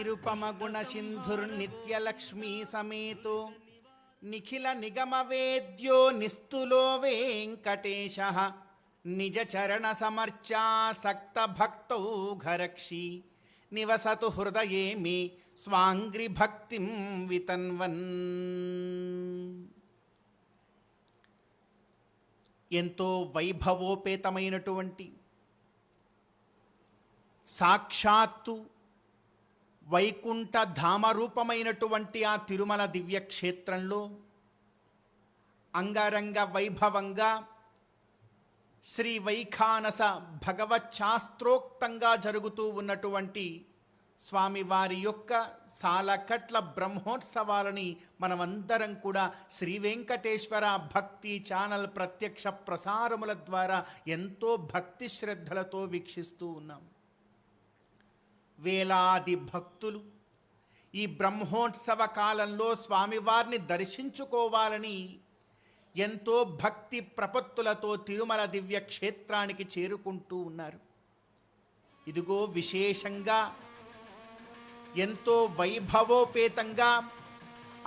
నిరుపమ గుణ సింధుర్నిత్యలక్ష్మీ సమేతో నిఖిల నిగమ వేద్యో నిస్తులో వెంకటేశ నిజ చరణ సమర్చాసక్త భక్తౌ ఘరక్షి నివసతు హృదయే మే స్వాంగ్రి భక్తిం వితన్వన్. ఎంతో వైభవోపేతమైనటువంటి సాక్షాత్తు వైకుంఠ ధామరూపమైనటువంటి ఆ తిరుమల దివ్యక్షేత్రంలో అంగరంగ వైభవంగా శ్రీ వైఖానస భగవచ్ఛాస్త్రోక్తంగా జరుగుతూ ఉన్నటువంటి స్వామివారి యొక్క సాలకట్ల బ్రహ్మోత్సవాలని మనమందరం కూడా శ్రీ వెంకటేశ్వర భక్తి ఛానల్ ప్రత్యక్ష ప్రసారముల ద్వారా ఎంతో భక్తి శ్రద్ధలతో వీక్షిస్తూ ఉన్నాం. వేలాది భక్తులు ఈ బ్రహ్మోత్సవ కాలంలో స్వామివారిని దర్శించుకోవాలని ఎంతో భక్తి ప్రపత్తులతో తిరుమల దివ్య క్షేత్రానికి చేరుకుంటూ ఉన్నారు. ఇదిగో విశేషంగా ఎంతో వైభవోపేతంగా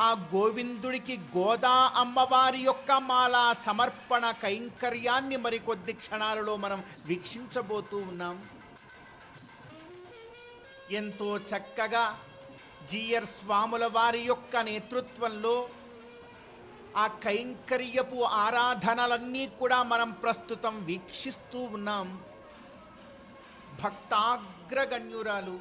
ఆ గోవిందుడికి గోదా అమ్మవారి యొక్క మాలా సమర్పణ కైంకర్యాన్ని మరికొద్ది క్షణాలలో మనం వీక్షించబోతూ ఉన్నాం. ఎంతో చక్కగా జీయర్ స్వాముల వారి యొక్క నేతృత్వంలో ఆ కైంకర్యపు ఆరాధనలన్నీ కూడా మనం ప్రస్తుతం వీక్షిస్తూ ఉన్నాం. భక్తాగ్రగణ్యురాలు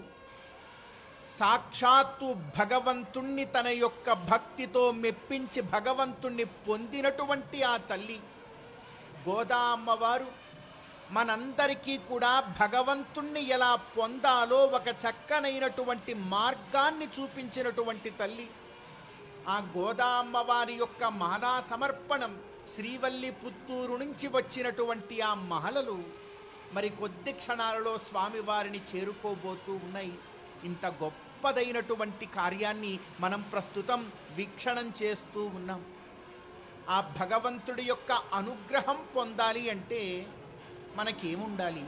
సాక్షాత్తు భగవంతుణ్ణి తన యొక్క భక్తితో మెప్పించి భగవంతుణ్ణి పొందినటువంటి ఆ తల్లి గోదా అమ్మవారు మనందరికీ కూడా భగవంతుణ్ణి ఎలా పొందాలో ఒక చక్కనైనటువంటి మార్గాన్ని చూపించినటువంటి తల్లి. ఆ గోదా అమ్మవారి యొక్క మాలా సమర్పణం శ్రీవల్లి పుత్తూరు నుంచి వచ్చినటువంటి ఆ మహలలు మరి కొద్ది క్షణాలలో స్వామివారిని చేరుకోబోతూ ఉన్నాయి. ఇంత గొప్పదైనటువంటి కార్యాన్ని మనం ప్రస్తుతం వీక్షణం చేస్తూ ఉన్నాం. ఆ భగవంతుడి యొక్క అనుగ్రహం పొందాలి అంటే మనకేముండాలి?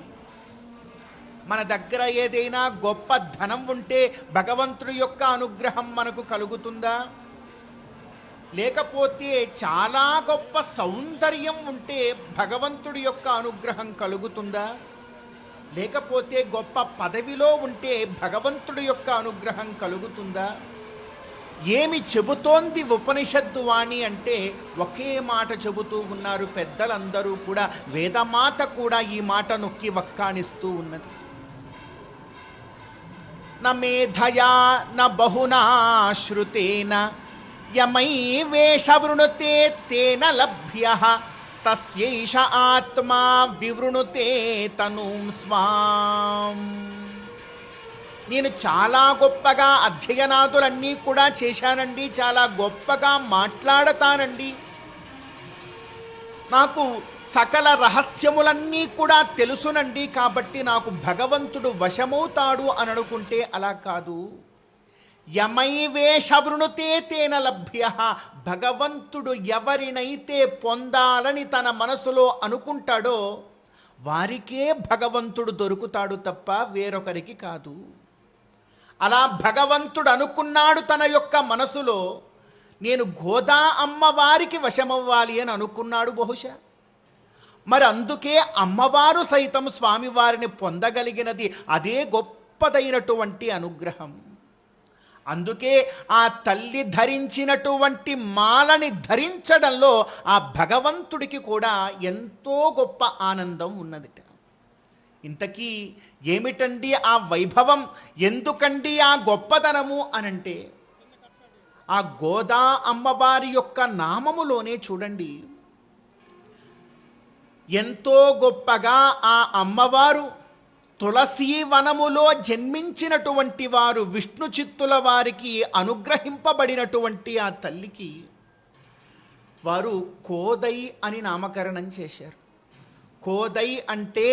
మన దగ్గర ఏదైనా గొప్ప ధనం ఉంటే భగవంతుడి యొక్క అనుగ్రహం మనకు కలుగుతుందా? లేకపోతే చాలా గొప్ప సౌందర్యం ఉంటే భగవంతుడి యొక్క అనుగ్రహం కలుగుతుందా? లేకపోతే గొప్ప పదవిలో ఉంటే భగవంతుడి యొక్క అనుగ్రహం కలుగుతుందా? ఏమి చెబుతోంది ఉపనిషత్తు వాణి అంటే ఒకే మాట చెబుతూ ఉన్నారు పెద్దలందరూ కూడా. వేదమాత కూడా ఈ మాట నొక్కి వక్కాణిస్తూ ఉన్నది. న మేధయా న బహునా శ్రుతేన యమై వేషవృణుతే తేన లభ్యః తస్యైష ఆత్మా వివృణుతే తనూం స్వాం. నేను చాలా గొప్పగా అధ్యయనాదులన్నీ కూడా చేశానండి, చాలా గొప్పగా మాట్లాడతానండి, నాకు సకల రహస్యములన్నీ కూడా తెలుసునండి, కాబట్టి నాకు భగవంతుడు వశమవుతాడు అని అనుకుంటే అలా కాదు. యమైవేషవృణుతే తేన లభ్యః. భగవంతుడు ఎవరినైతే పొందాలని తన మనసులో అనుకుంటాడో వారికే భగవంతుడు దొరుకుతాడు తప్ప వేరొకరికి కాదు. అలా భగవంతుడు అనుకున్నాడు తన యొక్క మనసులో, నేను గోదా అమ్మవారికి వశమవ్వాలి అని అనుకున్నాడు బహుశా. మరి అందుకే అమ్మవారు సైతం స్వామివారిని పొందగలిగినది. అదే గొప్పదైనటువంటి అనుగ్రహం. అందుకే ఆ తల్లి ధరించినటువంటి మాలని ధరించడంలో ఆ భగవంతుడికి కూడా ఎంతో గొప్ప ఆనందం ఉన్నదిట. ఇంతకీ ఏమిటండి ఆ వైభవం? ఎందుకండి ఆ గొప్పతనము అనంటే ఆ గోదా అమ్మవారి యొక్క నామములోనే చూడండి. ఎంతో గొప్పగా ఆ అమ్మవారు తులసీవనములో జన్మించినటువంటి వారు, విష్ణు చిత్తుల వారికి అనుగ్రహింపబడినటువంటి ఆ తల్లికి వారు కోదై అని నామకరణం చేశారు. కోదై అంటే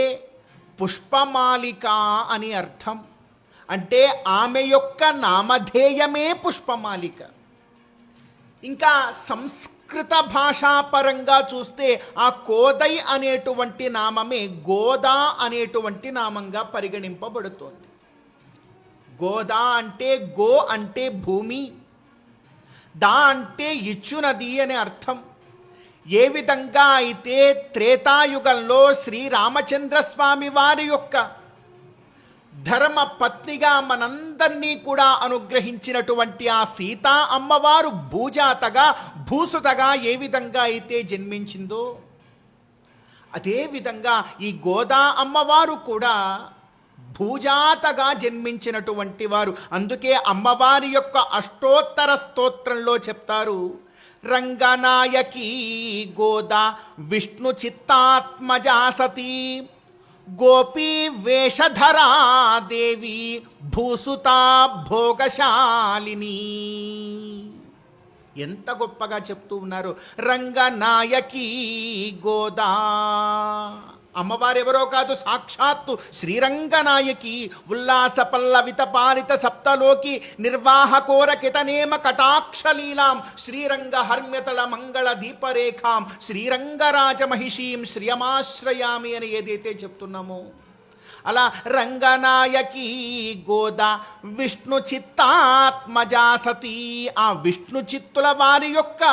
పుష్పమాలిక అని అర్థం. అంటే ఆమె యొక్క నామధేయమే పుష్పమాలిక. ఇంకా సంస్కృత భాషాపరంగా చూస్తే ఆ కోదై అనేటువంటి నామమే గోదా అనేటువంటి నామంగా పరిగణింపబడుతోంది. గోదా అంటే గో అంటే భూమి, దా అంటే ఇచ్చునది అని అర్థం. ఏ విధంగా అయితే త్రేతాయుగంలో శ్రీరామచంద్రస్వామి వారి యొక్క ధర్మ పత్నిగా మనందరినీ కూడా అనుగ్రహించినటువంటి ఆ సీతా అమ్మవారు భూజాతగా భూసుతగా ఏ విధంగా అయితే జన్మించిందో, అదేవిధంగా ఈ గోదా అమ్మవారు కూడా భూజాతగా జన్మించినటువంటి వారు. అందుకే అమ్మవారి యొక్క అష్టోత్తర స్తోత్రంలో చెప్తారు, రంగనాయకి గోదా విష్ణు చిత్తాత్మజా సతీ గోపీ వేషధరా దేవి భూసుతా భోగశాలిని. ఎంత గొప్పగా చెప్తూ ఉన్నారు. రంగనాయకి గోదా, అమ్మవారెవరో కాదు, సాక్షాత్తు శ్రీరంగనాయకి. ఉల్లాస పల్లవిత పాలిత సప్తలోకి నిర్వాహకోరకితనేమ కటాక్షలీలాం శ్రీరంగ హర్మ్యతల మంగళ దీపరేఖాం శ్రీరంగరాజమహిషీం శ్రియమాశ్రయామి అని ఏదైతే చెప్తున్నామో, అలా రంగనాయకి గోదా విష్ణు చిత్తాత్మజా సతీ, ఆ విష్ణు చిత్తుల వారి యొక్క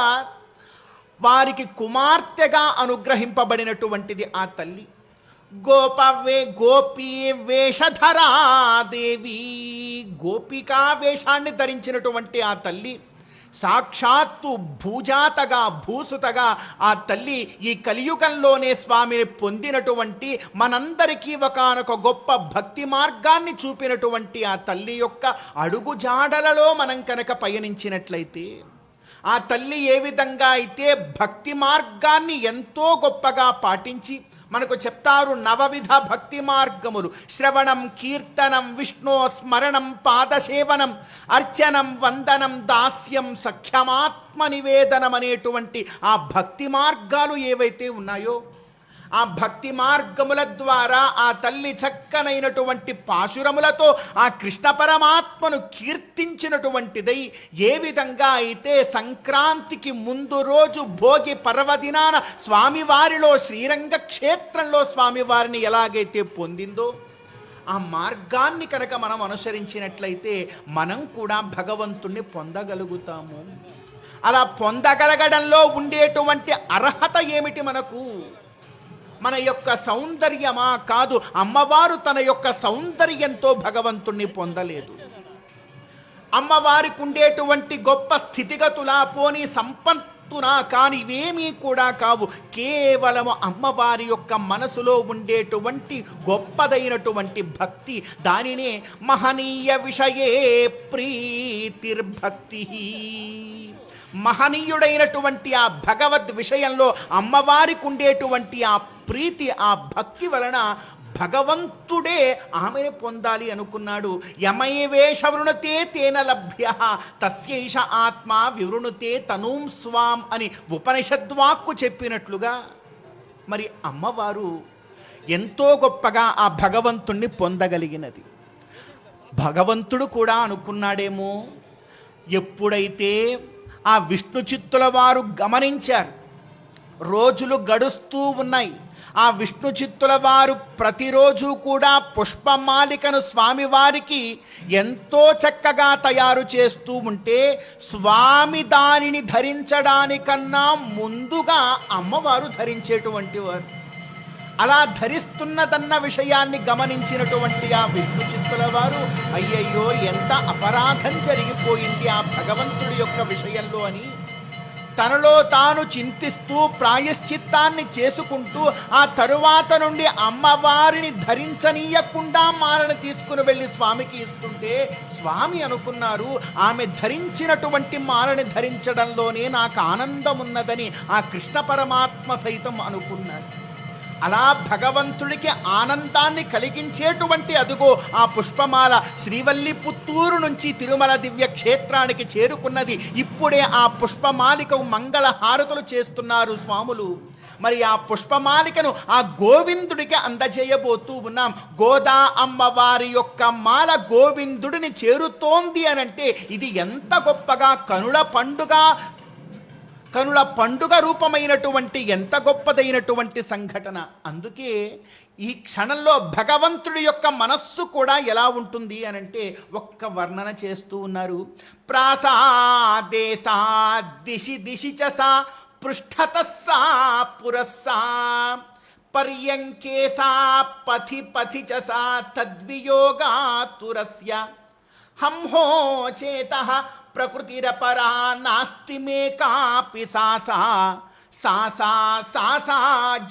వారికి కుమార్తెగా అనుగ్రహింపబడినటువంటిది ఆ తల్లి. గోపీ వేషధరా దేవి, గోపికా వేషాన్ని ధరించినటువంటి ఆ తల్లి సాక్షాత్తు భూజాతగా భూసుతగా ఆ తల్లి ఈ కలియుగంలోనే స్వామిని పొందినటువంటి, మనందరికీ ఒకానొక గొప్ప భక్తి మార్గాన్ని చూపినటువంటి ఆ తల్లి యొక్క అడుగుజాడలలో మనం కనుక పయనించినట్లయితే, ఆ తల్లి ఏ విధంగా అయితే భక్తి మార్గాన్ని ఎంతో గొప్పగా పాటించి మనకు చెప్తారు. నవవిధ భక్తి మార్గములు: శ్రవణం, కీర్తనం, విష్ణు స్మరణం, పాదసేవనం, అర్చనం, వందనం, దాస్యం, సఖ్యమాత్మ నివేదనం అనేటువంటి ఆ భక్తి మార్గాలు ఏవైతే ఉన్నాయో, ఆ భక్తి మార్గముల ద్వారా ఆ తల్లి చక్కనైనటువంటి పాశురములతో ఆ కృష్ణ పరమాత్మను కీర్తించినటువంటిదై, ఏ విధంగా అయితే సంక్రాంతికి ముందు రోజు భోగి పర్వదినాన స్వామివారిలో శ్రీరంగ క్షేత్రంలో స్వామివారిని ఎలాగైతే పొందిందో, ఆ మార్గాన్ని కనుక మనం అనుసరించినట్లయితే మనం కూడా భగవంతుణ్ణి పొందగలుగుతాము. అలా పొందగలగడంలో ఉండేటువంటి అర్హత ఏమిటి మనకు? మన యొక్క సౌందర్యమా? కాదు. అమ్మవారు తన యొక్క సౌందర్యంతో భగవంతుణ్ణి పొందలేదు. అమ్మవారికి ఉండేటువంటి గొప్ప స్థితిగతులా, పోనీ సంపత్తునా, కానీ ఇవేమీ కూడా కావు. కేవలము అమ్మవారి యొక్క మనసులో ఉండేటువంటి గొప్పదైనటువంటి భక్తి, దానినే మహనీయ విషయే ప్రీతిర్భక్తి. మహనీయుడైనటువంటి ఆ భగవద్ విషయంలో అమ్మవారికి ఉండేటువంటి ఆ ప్రీతి, ఆ భక్తి వలన భగవంతుడే ఆమెను పొందాలి అనుకున్నాడు. యమైవేష వృణుతే తేన లభ్య తస్యైష ఆత్మ వివృణుతే తనూం స్వాం అని ఉపనిషద్వాక్కు చెప్పినట్లుగా, మరి అమ్మవారు ఎంతో గొప్పగా ఆ భగవంతుణ్ణి పొందగలిగినది. భగవంతుడు కూడా అనుకున్నాడేమో, ఎప్పుడైతే ఆ విష్ణు చిత్తుల వారు గమనించారు, రోజులు గడుస్తూ ఉన్నాయి, ఆ విష్ణు చిత్తుల వారు ప్రతిరోజు కూడా పుష్పమాలికను స్వామివారికి ఎంతో చక్కగా తయారు చేస్తూ ఉంటే, స్వామి దానిని ధరించడానికన్నా ముందుగా అమ్మవారు ధరించేటువంటి వారు. అలా ధరిస్తున్నదన్న విషయాన్ని గమనించినటువంటి ఆ విష్ణు చిత్తుల వారు, అయ్యయ్యో ఎంత అపరాధం జరిగిపోయింది ఆ భగవంతుడి యొక్క విషయంలో అని తనలో తాను చింతిస్తూ ప్రాయశ్చిత్తాన్ని చేసుకుంటూ, ఆ తరువాత నుండి అమ్మవారిని ధరించనీయకుండా మాలను తీసుకుని వెళ్ళి స్వామికి ఇస్తుంటే, స్వామి అనుకున్నారు ఆమె ధరించినటువంటి మాలని ధరించడంలోనే నాకు ఆనందం ఉన్నదని ఆ కృష్ణ పరమాత్మ సైతం అనుకున్నారు. అలా భగవంతుడికి ఆనందాన్ని కలిగించేటువంటి అదుగో ఆ పుష్పమాల శ్రీవల్లిపుత్తూరు నుంచి తిరుమల దివ్య క్షేత్రానికి చేరుకున్నది. ఇప్పుడే ఆ పుష్పమాలికకు మంగళ హారతులు చేస్తున్నారు స్వాములు. మరి ఆ పుష్పమాలికను ఆ గోవిందుడికి అందజేయబోతూ ఉన్నాం. గోదా అమ్మవారి యొక్క మాల గోవిందుడిని చేరుతోంది అనంటే ఇది ఎంత గొప్పగా కనుల పండుగ కనుల పండుగ రూపమైనటువంటి ఎంత గొప్పదైనటువంటి సంఘటన. అందుకే ఈ క్షణంలో భగవంతుడి యొక్క మనస్సు కూడా ఎలా ఉంటుంది అనంటే ఒక్క వర్ణన చేస్తూ ఉన్నారు. ప్రాసాదేశా దిశి దిశి చ సా పృష్ఠతస్సా పురస్సా పర్యంకే సా పథి పథి చ సా తద్వియోగాతురస్య హంహో చేతః ప్రకృతిరపరా నాస్తి మే కాపి సాసా సాసా సాసా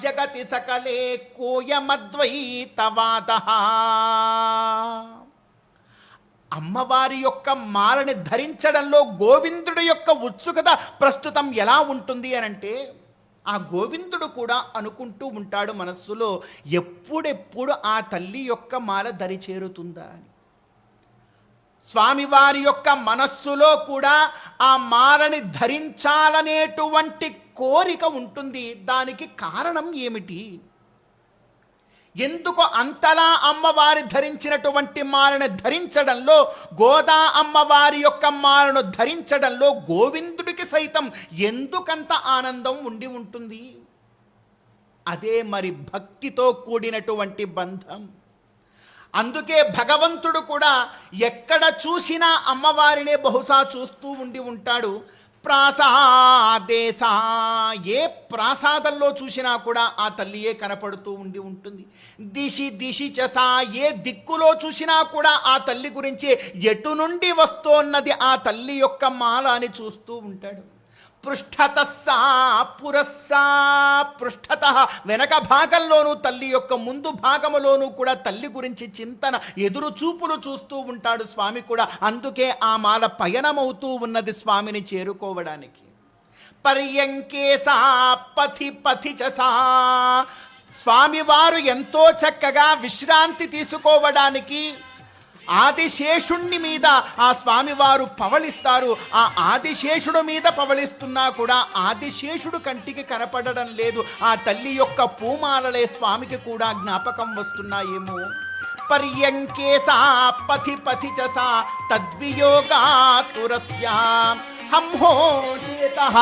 జగతి సకలే కోయమద్వైతవాదః. అమ్మవారి యొక్క మాలని ధరించడంలో గోవిందుడి యొక్క ఉత్సుకత ప్రస్తుతం ఎలా ఉంటుంది అనంటే ఆ గోవిందుడు కూడా అనుకుంటూ ఉంటాడు మనస్సులో, ఎప్పుడెప్పుడు ఆ తల్లి యొక్క మాల దరి చేరుతుందా అని. స్వామివారి యొక్క మనస్సులో కూడా ఆ మాలని ధరించాలనేటువంటి కోరిక ఉంటుంది. దానికి కారణం ఏమిటి? ఎందుకు అంతలా అమ్మవారి ధరించినటువంటి మాలను ధరించడంలో, గోదా అమ్మవారి యొక్క మాలను ధరించడంలో గోవిందుడికి సైతం ఎందుకంత ఆనందం ఉండి ఉంటుంది? అదే మరి భక్తితో కూడినటువంటి బంధం. అందుకే భగవంతుడు కూడా ఎక్కడ చూసినా అమ్మవారినే బహుశా చూస్తూ ఉండి ఉంటాడు. ప్రాసాదేశా, ఏ ప్రాసాదంలో చూసినా కూడా ఆ తల్లియే కనపడుతూ ఉండి ఉంటుంది. దిశి దిశి చసా, ఏ దిక్కులో చూసినా కూడా ఆ తల్లి గురించి ఎటు నుండి వస్తోన్నది ఆ తల్లి యొక్క మాల అని చూస్తూ ఉంటాడు. పృష్ఠతస్సా పురస్సా, పృష్ఠత వెనక భాగంలోనూ తల్లి యొక్క ముందు భాగములోనూ కూడా తల్లి గురించి చింతన, ఎదురు చూపులు చూస్తూ ఉంటాడు స్వామి కూడా. అందుకే ఆ మాల పయనమవుతూ ఉన్నది స్వామిని చేరుకోవడానికి. పర్యంకేసా పథి పథి చసా, స్వామివారు ఎంతో చక్కగా విశ్రాంతి తీసుకోవడానికి ఆదిశేషుణ్ణి మీద ఆ స్వామివారు పవళిస్తారు. ఆ ఆదిశేషుడు మీద పవళిస్తున్నా కూడా ఆదిశేషుడు కంటికి కనపడడం లేదు. ఆ తల్లి యొక్క పూమాలలే స్వామికి కూడా జ్ఞాపకం వస్తున్నాయేమో. పర్యంకేసా పథి పథి చసా తద్వియోగాతురస్య హంహో చేతః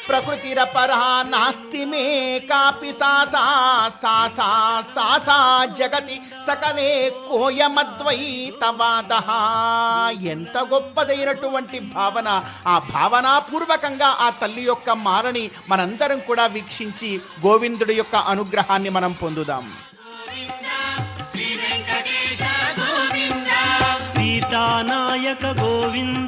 ప్రకృతిరపరా నాస్తి మే కాపి సాసా సాసా సాసా జగతి సకలే కోయమద్వైతవాదః. ఎంత గొప్పదైనటువంటి భావన! ఆ భావనాపూర్వకంగా ఆ తల్లి యొక్క మాలని మనందరం కూడా వీక్షించి గోవిందుడి యొక్క అనుగ్రహాన్ని మనం పొందుదాం. సీతానాయక గోవింద